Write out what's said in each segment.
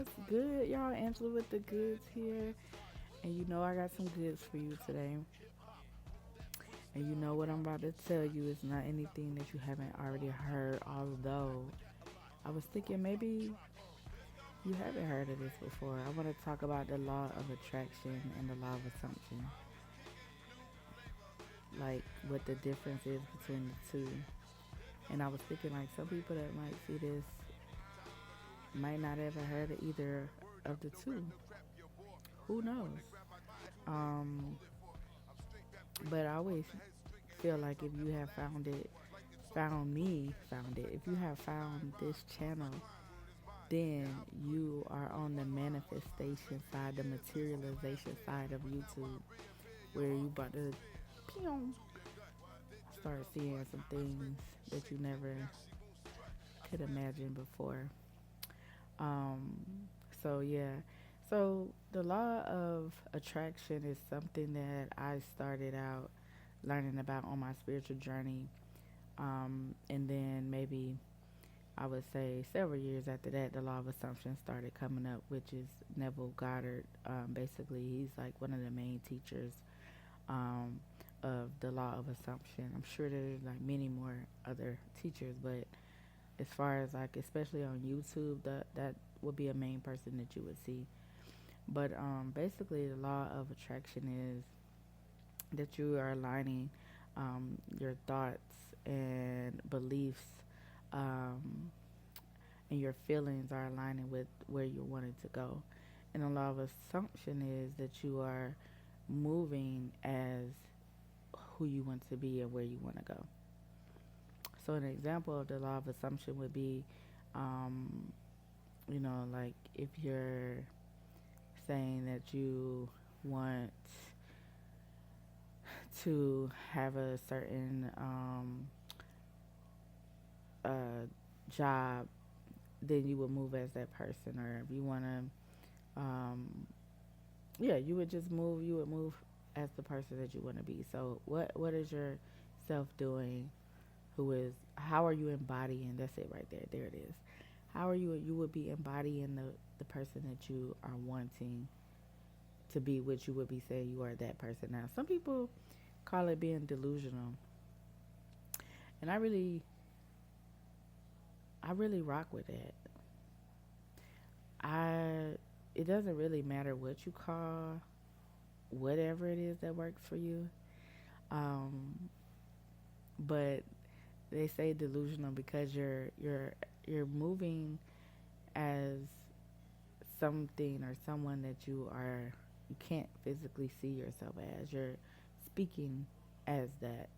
What's good, y'all? Angela with the goods here. And you know I got some goods for you today. And you know what I'm about to tell you is not anything that you haven't already heard, although I was thinking maybe you haven't heard of this before. I want to talk about the law of attraction and the law of assumption. Like what the difference is between the two. And I was thinking like some people that might see this might not ever heard of either of the two. Who knows? Um, but I always feel like if you have found it, if you have found this channel, then you are on the manifestation side, the materialization side of YouTube, where you about to pew, start seeing some things that you never could imagine before. Um, so yeah, so the law of attraction is something that I started out learning about on my spiritual journey. And then maybe I would say several years after that, the law of assumption started coming up, which is Neville Goddard. Basically, he's like one of the main teachers um, of the law of assumption. I'm sure there's like many more other teachers, but as far as like, especially on YouTube, that would be a main person that you would see. But basically, the law of attraction is that you are aligning your thoughts and beliefs um, and your feelings are aligning with where you're wanting to go. And the law of assumption is that you are moving as who you want to be and where you want to go. So an example of the law of assumption would be, um, like if you're saying that you want to have a certain job, then you would move as that person. Or if you want to, yeah, you would just move. You would move as the person that you want to be. So what is your self doing? Who is how are you embodying? That's it right there. There it is. How are you? You would be embodying the person that you are wanting to be, which you would be saying you are that person. Now, some people call it being delusional, and I really rock with that. I it doesn't really matter what you call whatever it is that works for you. Um, but they say delusional because you're moving as something or someone that you can't physically see yourself as. You're speaking as that,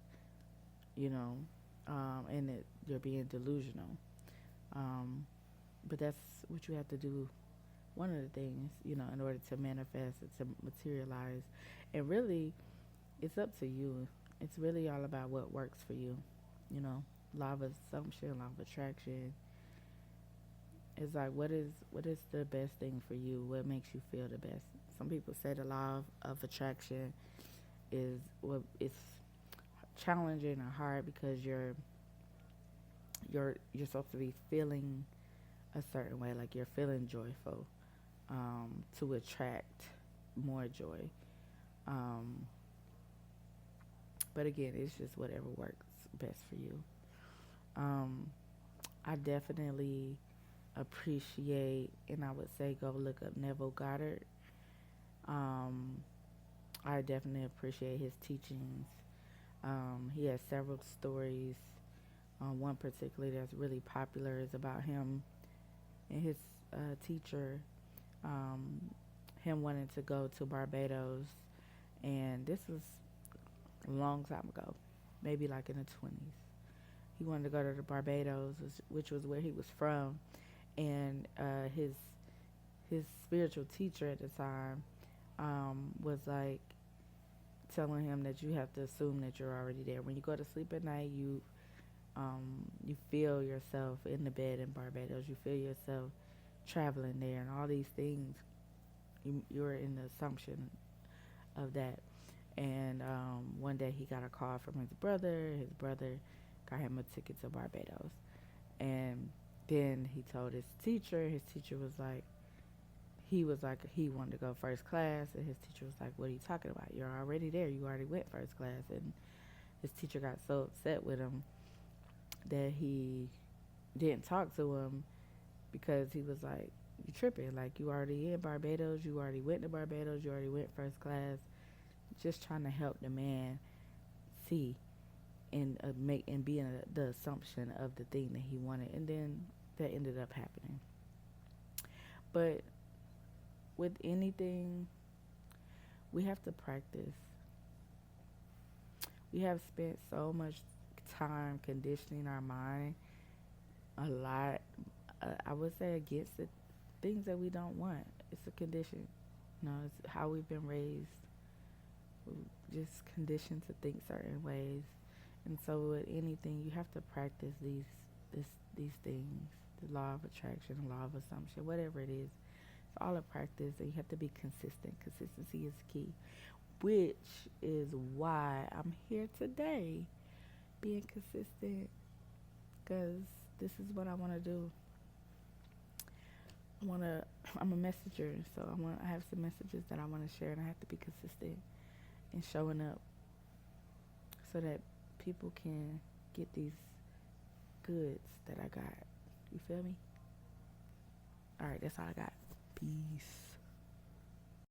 you know, and you're being delusional. Um, but that's what you have to do. One of the things, in order to manifest and to materialize, and really, it's up to you. It's really all about what works for you. You know, law of assumption, law of attraction. It's like what is the best thing for you? What makes you feel the best? Some people say the law of attraction is what it's challenging or hard because you're supposed to be feeling a certain way, like you're feeling joyful, to attract more joy. Um, but again, it's just whatever works best for you. Um, I definitely appreciate, and I would say go look up Neville Goddard. Um, I definitely appreciate his teachings. He has several stories. One particularly that's really popular is about him and his teacher, um, him wanting to go to Barbados, and this was a long time ago, maybe like in the 20s. He wanted to go to the Barbados, which was where he was from, and his spiritual teacher at the time was like telling him that you have to assume that you're already there. When you go to sleep at night, you feel yourself in the bed in Barbados. You feel yourself traveling there, and all these things. You're in the assumption of that. And one day he got a call from his brother. His brother got him a ticket to Barbados, and then he told his teacher. His teacher was like, he was like, he wanted to go first class, and his teacher was like, what are you talking about? You're already there. You already went first class. And his teacher got so upset with him that he didn't talk to him because he was like, you tripping. Like, you already in Barbados. You already went to Barbados. You already went first class. Just trying to help the man see and make and be in the assumption of the thing that he wanted. And then that ended up happening. But with anything, we have to practice. We have spent so much time conditioning our mind a lot, I would say, against the things that we don't want. It's a condition. It's how we've been raised. We're just conditioned to think certain ways. And so with anything, you have to practice these things. The law of attraction, the law of assumption, whatever it is. It's all a practice, and you have to be consistent. Consistency is key, which is why I'm here today, being consistent, because this is what I want to do. I'm a messenger, so I have some messages that I want to share, and I have to be consistent in showing up so that people can get these goods that I got. You feel me? All right, that's all I got. Peace.